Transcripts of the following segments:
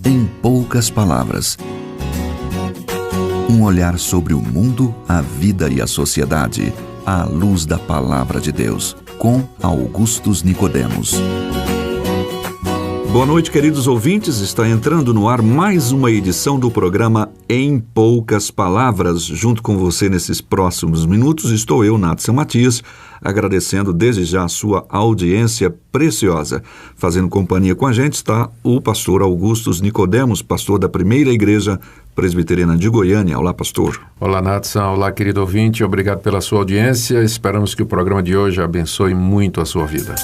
Em poucas palavras. Um olhar sobre o mundo, a vida e a sociedade, à luz da Palavra de Deus, com Augustus Nicodemos. Boa noite, queridos ouvintes. Está entrando no ar mais uma edição do programa Em Poucas Palavras. Junto com você nesses próximos minutos estou eu, Natson Matias, agradecendo desde já a sua audiência preciosa. Fazendo companhia com a gente está o pastor Augustus Nicodemos, pastor da Primeira Igreja Presbiteriana de Goiânia. Olá, pastor. Olá, Natson. Olá, querido ouvinte. Obrigado pela sua audiência. Esperamos que o programa de hoje abençoe muito a sua vida.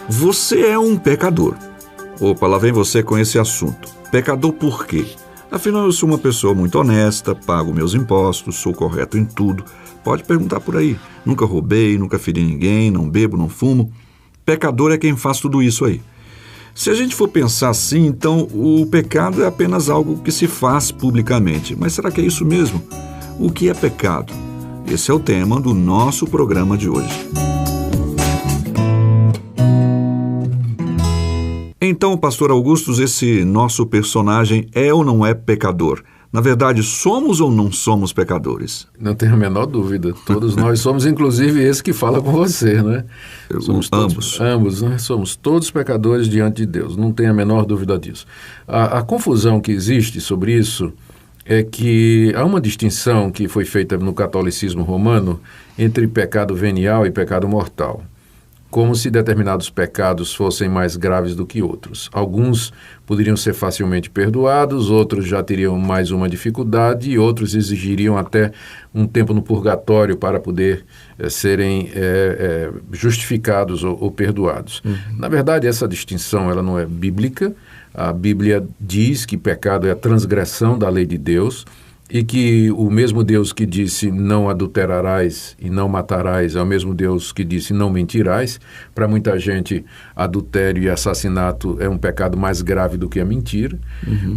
Você é um pecador. Opa, lá vem você com esse assunto. Pecador por quê? Afinal, eu sou uma pessoa muito honesta, pago meus impostos, sou correto em tudo. Pode perguntar por aí. Nunca roubei, nunca feri ninguém, não bebo, não fumo. Pecador é quem faz tudo isso aí. Se a gente for pensar assim, então o pecado é apenas algo que se faz publicamente. Mas será que é isso mesmo? O que é pecado? Esse é o tema do nosso programa de hoje. Então, pastor Augustus, esse nosso personagem é ou não é pecador? Na verdade, somos ou não somos pecadores? Não tenho a menor dúvida. Todos nós somos, inclusive esse que fala com você, né? Somos todos, ambos, né? Somos todos pecadores diante de Deus. Não tenho a menor dúvida disso. A confusão que existe sobre isso é que há uma distinção que foi feita no catolicismo romano entre pecado venial e pecado mortal, como se determinados pecados fossem mais graves do que outros. Alguns poderiam ser facilmente perdoados, outros já teriam mais uma dificuldade e outros exigiriam até um tempo no purgatório para poder serem justificados ou perdoados. Na verdade, essa distinção ela não é bíblica. A Bíblia diz que pecado é a transgressão da lei de Deus, e que o mesmo Deus que disse não adulterarás e não matarás é o mesmo Deus que disse não mentirás. Para muita gente, adultério e assassinato é um pecado mais grave do que a mentira.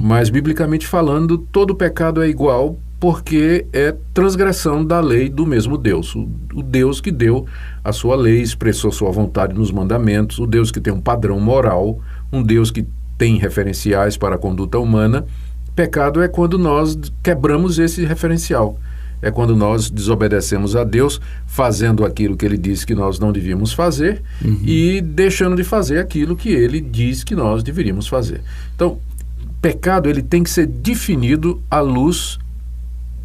Mas, biblicamente falando, todo pecado é igual porque é transgressão da lei do mesmo Deus. O Deus que deu a sua lei, expressou sua vontade nos mandamentos, o Deus que tem um padrão moral, um Deus que tem referenciais para a conduta humana. Pecado é quando nós quebramos esse referencial. É quando nós desobedecemos a Deus, fazendo aquilo que Ele disse que nós não devíamos fazer e deixando de fazer aquilo que Ele diz que nós deveríamos fazer. Então, pecado ele tem que ser definido à luz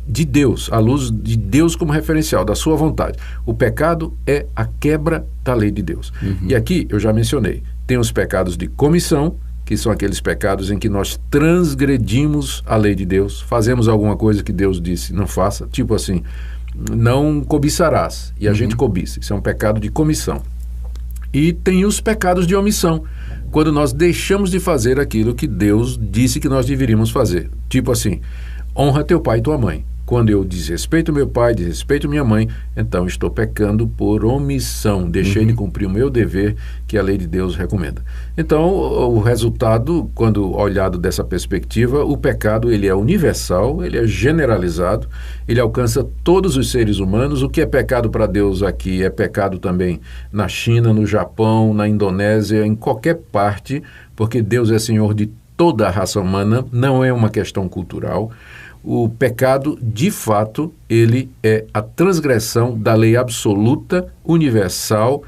de Deus, à luz de Deus como referencial, da sua vontade. O pecado é a quebra da lei de Deus. E aqui, eu já mencionei, tem os pecados de comissão, que são aqueles pecados em que nós transgredimos a lei de Deus, fazemos alguma coisa que Deus disse não faça, tipo assim, não cobiçarás, e a gente cobiça. Isso é um pecado de comissão. E tem os pecados de omissão, quando nós deixamos de fazer aquilo que Deus disse que nós deveríamos fazer. Tipo assim, honra teu pai e tua mãe. Quando eu desrespeito meu pai, desrespeito minha mãe, então estou pecando por omissão. Deixei de cumprir o meu dever que a lei de Deus recomenda. Então, o resultado, quando olhado dessa perspectiva, o pecado ele é universal, ele é generalizado, ele alcança todos os seres humanos. O que é pecado para Deus aqui é pecado também na China, no Japão, na Indonésia, em qualquer parte, porque Deus é Senhor de toda a raça humana, não é uma questão cultural. O pecado, de fato, ele é a transgressão da lei absoluta, universal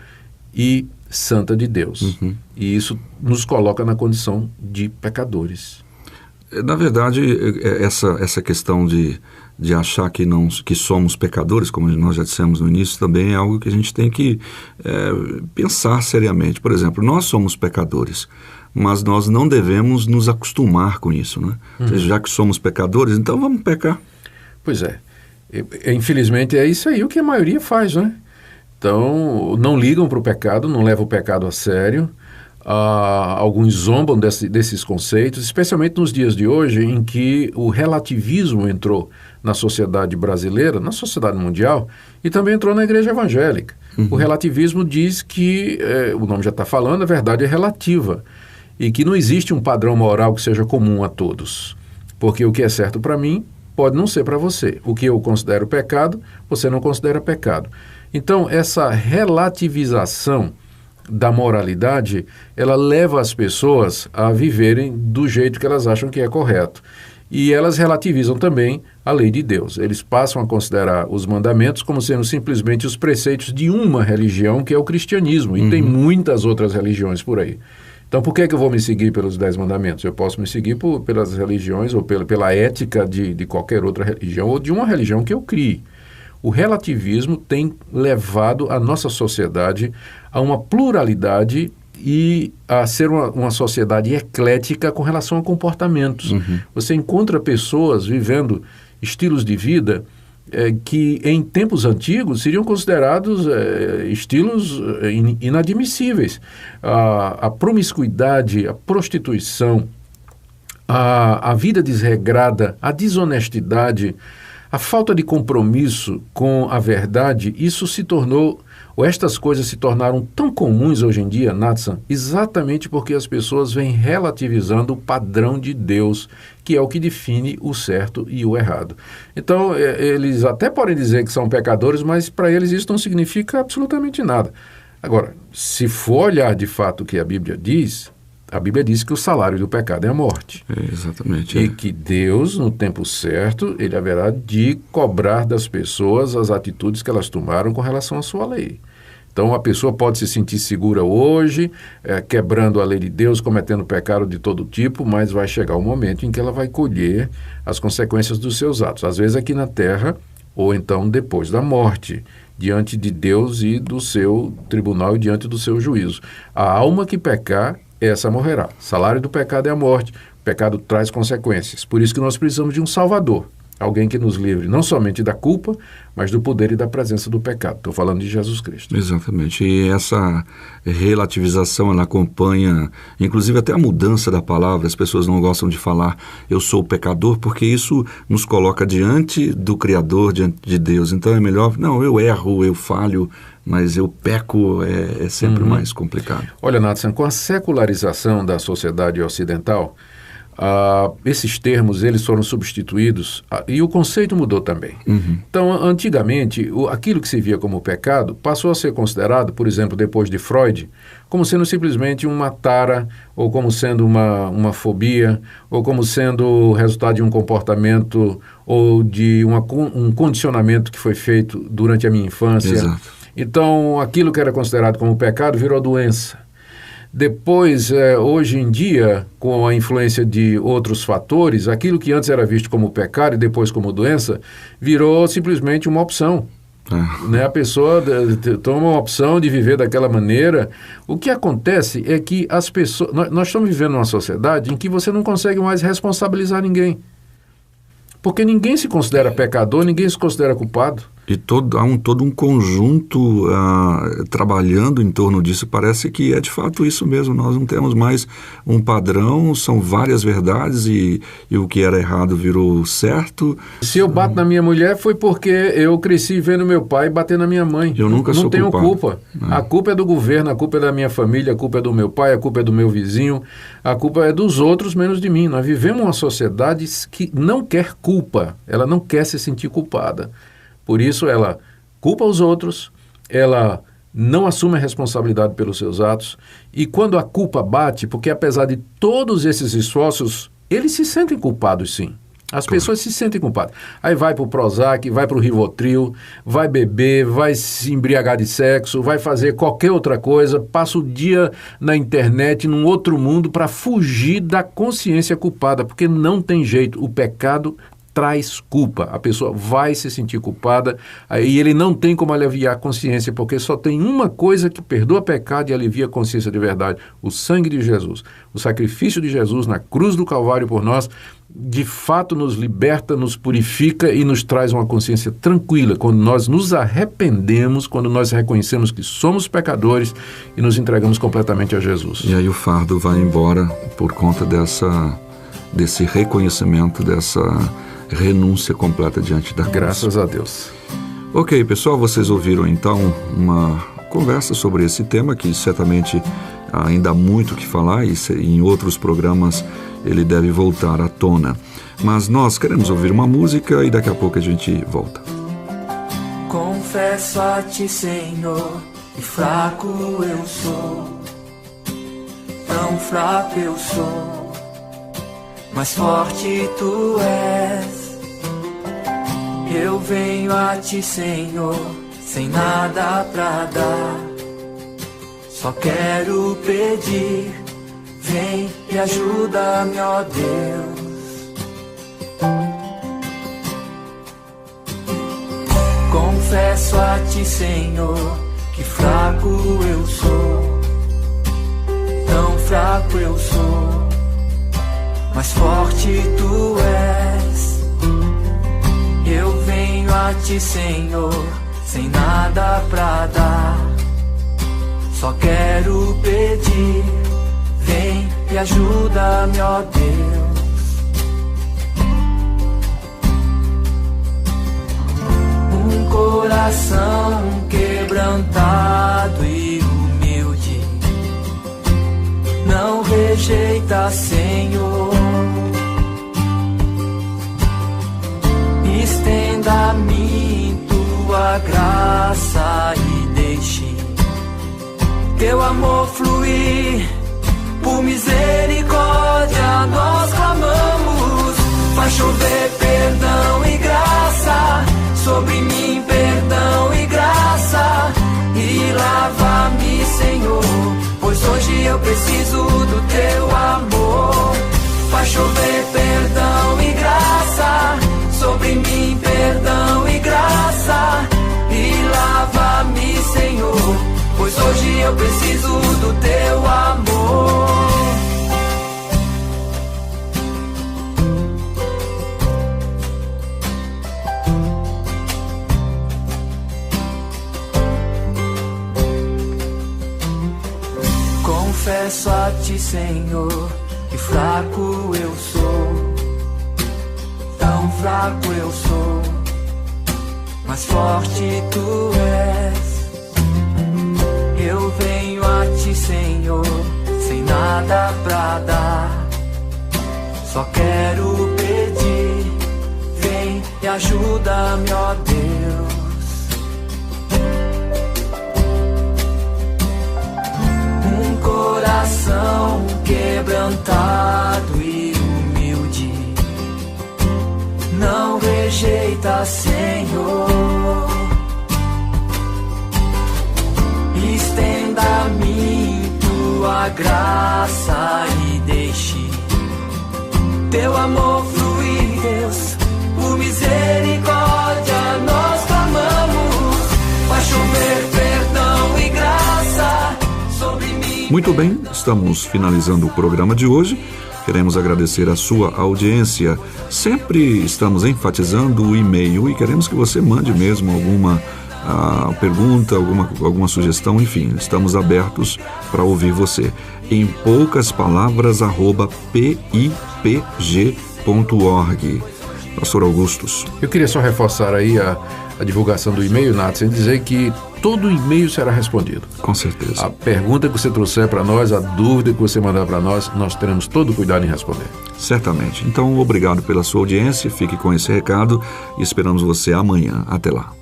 e santa de Deus. E isso nos coloca na condição de pecadores. Na verdade, essa questão de achar que somos pecadores, como nós já dissemos no início, também é algo que a gente tem que pensar seriamente. Por exemplo, nós somos pecadores, mas nós não devemos nos acostumar com isso, né? Ou seja, já que somos pecadores, então vamos pecar. Pois é. Infelizmente é isso aí o que a maioria faz, né? Então, não ligam para o pecado, não levam o pecado a sério. Alguns zombam desses conceitos, especialmente nos dias de hoje, em que o relativismo entrou na sociedade brasileira, na sociedade mundial, e também entrou na igreja evangélica. O relativismo diz que, o nome já está falando, a verdade é relativa, e que não existe um padrão moral que seja comum a todos, porque o que é certo para mim pode não ser para você. O que eu considero pecado, você não considera pecado. Então, essa relativização da moralidade, ela leva as pessoas a viverem do jeito que elas acham que é correto. E elas relativizam também a lei de Deus. Eles passam a considerar os mandamentos como sendo simplesmente os preceitos de uma religião, que é o cristianismo. E tem muitas outras religiões por aí. Então, por que eu vou me seguir pelos 10 mandamentos? Eu posso me seguir pelas religiões ou pela ética de qualquer outra religião ou de uma religião que eu crie. O relativismo tem levado a nossa sociedade a uma pluralidade e a ser uma sociedade eclética com relação a comportamentos. Você encontra pessoas vivendo estilos de vida que em tempos antigos seriam considerados estilos inadmissíveis. A promiscuidade, a prostituição, a vida desregrada, a desonestidade, a falta de compromisso com a verdade, isso se tornou, ou estas coisas se tornaram tão comuns hoje em dia, Natsan, exatamente porque as pessoas vêm relativizando o padrão de Deus, que é o que define o certo e o errado. Então, eles até podem dizer que são pecadores, mas para eles isso não significa absolutamente nada. Agora, se for olhar de fato o que a Bíblia diz que o salário do pecado é a morte. Exatamente. E que Deus, no tempo certo, ele haverá de cobrar das pessoas as atitudes que elas tomaram com relação à sua lei. Então, a pessoa pode se sentir segura hoje, quebrando a lei de Deus, cometendo pecado de todo tipo, mas vai chegar um momento em que ela vai colher as consequências dos seus atos. Às vezes aqui na terra, ou então depois da morte, diante de Deus e do seu tribunal e diante do seu juízo. A alma que pecar, essa morrerá. O salário do pecado é a morte. O pecado traz consequências. Por isso que nós precisamos de um Salvador. Alguém que nos livre não somente da culpa, mas do poder e da presença do pecado. Estou falando de Jesus Cristo. Exatamente. E essa relativização, ela acompanha, inclusive até a mudança da palavra. As pessoas não gostam de falar eu sou pecador, porque isso nos coloca diante do Criador, diante de Deus. Então é melhor, não, eu erro, eu falho, mas eu peco é sempre mais complicado. Olha, Nathan, com a secularização da sociedade ocidental, esses termos eles foram substituídos e o conceito mudou também. Então, antigamente, aquilo que se via como pecado passou a ser considerado, por exemplo, depois de Freud, como sendo simplesmente uma tara, ou como sendo uma fobia, ou como sendo resultado de um comportamento ou de um condicionamento que foi feito durante a minha infância. Exato. Então, aquilo que era considerado como pecado virou doença. Depois, hoje em dia, com a influência de outros fatores, aquilo que antes era visto como pecado e depois como doença, virou simplesmente uma opção. Né? A pessoa toma uma opção de viver daquela maneira. O que acontece é que as pessoas... Nós estamos vivendo numa sociedade em que você não consegue mais responsabilizar ninguém. Porque ninguém se considera pecador, ninguém se considera culpado. E há todo um conjunto trabalhando em torno disso. Parece que é de fato isso mesmo. Nós não temos mais um padrão, são várias verdades e o que era errado virou certo. Se eu bato na minha mulher foi porque eu cresci vendo meu pai bater na minha mãe. Eu nunca sou culpado. Não tenho culpa. A culpa é do governo, a culpa é da minha família, a culpa é do meu pai, a culpa é do meu vizinho, a culpa é dos outros menos de mim. Nós vivemos uma sociedade que não quer culpa, ela não quer se sentir culpada. Por isso ela culpa os outros, ela não assume a responsabilidade pelos seus atos e quando a culpa bate, porque apesar de todos esses esforços, eles se sentem culpados sim. As pessoas se sentem culpadas. Aí vai para o Prozac, vai para o Rivotril, vai beber, vai se embriagar de sexo, vai fazer qualquer outra coisa, passa o dia na internet, num outro mundo, para fugir da consciência culpada, porque não tem jeito, o pecado traz culpa, a pessoa vai se sentir culpada e ele não tem como aliviar a consciência, porque só tem uma coisa que perdoa pecado e alivia a consciência de verdade, o sangue de Jesus. O sacrifício de Jesus na cruz do Calvário por nós, de fato nos liberta, nos purifica e nos traz uma consciência tranquila, quando nós nos arrependemos, quando nós reconhecemos que somos pecadores e nos entregamos completamente a Jesus. E aí o fardo vai embora por conta desse reconhecimento, dessa renúncia completa diante da cruz. Graças a Deus. Ok, pessoal, vocês ouviram então uma conversa sobre esse tema que certamente ainda há muito o que falar e em outros programas ele deve voltar à tona. Mas nós queremos ouvir uma música e daqui a pouco a gente volta. Confesso a ti, Senhor, e fraco eu sou. Tão fraco eu sou, mas forte tu és. Eu venho a ti, Senhor, sem nada pra dar. Só quero pedir, vem e ajuda-me, ó Deus. Confesso a ti, Senhor, que fraco eu sou. Tão fraco eu sou, mas forte tu és. Eu venho a ti, Senhor, sem nada pra dar. Só quero pedir, vem e ajuda-me, ó Deus. Um coração quebrantado e humilde não rejeita, Senhor. Estenda a mim tua graça e deixe teu amor fluir. Por misericórdia nós clamamos. Faz chover perdão e graça sobre mim, perdão e graça. E lava-me, Senhor, pois hoje eu preciso do teu amor. Faz chover perdão e graça sobre mim, perdão e graça. E lava-me, Senhor, pois hoje eu preciso do teu amor. Confesso a ti, Senhor, que fraco eu sou. Tão fraco eu sou, mas forte tu és. Eu venho a ti, Senhor, sem nada pra dar. Só quero pedir, vem e ajuda-me, ó Deus. Um coração quebrantado e humilde não rejeita, Senhor. Estenda a mim tua graça e deixe teu amor fluir, Deus. Por misericórdia nós clamamos. Faz chover perdão e graça sobre mim. Muito bem, estamos finalizando o programa de hoje. Queremos agradecer a sua audiência. Sempre estamos enfatizando o e-mail e queremos que você mande mesmo alguma pergunta, alguma sugestão, enfim, estamos abertos para ouvir você. Em poucas palavras, @pipg.org. Pastor Augustus. Eu queria só reforçar aí a divulgação do e-mail, Nath, sem dizer que todo e-mail será respondido. Com certeza. A pergunta que você trouxer para nós, a dúvida que você mandar para nós teremos todo o cuidado em responder. Certamente. Então, obrigado pela sua audiência, fique com esse recado e esperamos você amanhã. Até lá.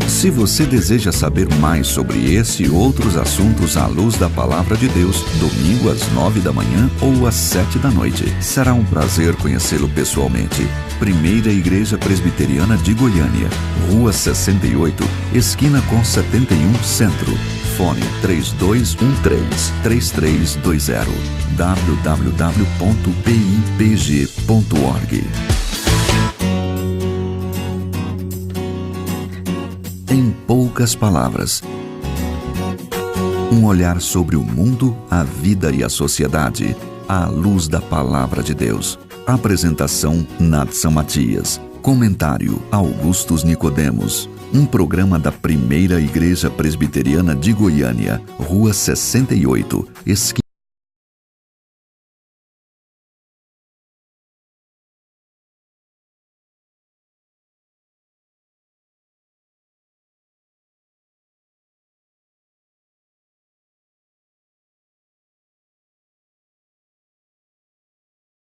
Se você deseja saber mais sobre esse e outros assuntos à luz da Palavra de Deus, domingo às 9 da manhã ou às 7 da noite. Será um prazer conhecê-lo pessoalmente. Primeira Igreja Presbiteriana de Goiânia, Rua 68, esquina com 71 Centro. Fone 3213-3320. www.pipg.org. Em poucas palavras, um olhar sobre o mundo, a vida e a sociedade, à luz da Palavra de Deus. Apresentação: Nadson Matias. Comentário: Augustus Nicodemos. Um programa da Primeira Igreja Presbiteriana de Goiânia, Rua 68, esquina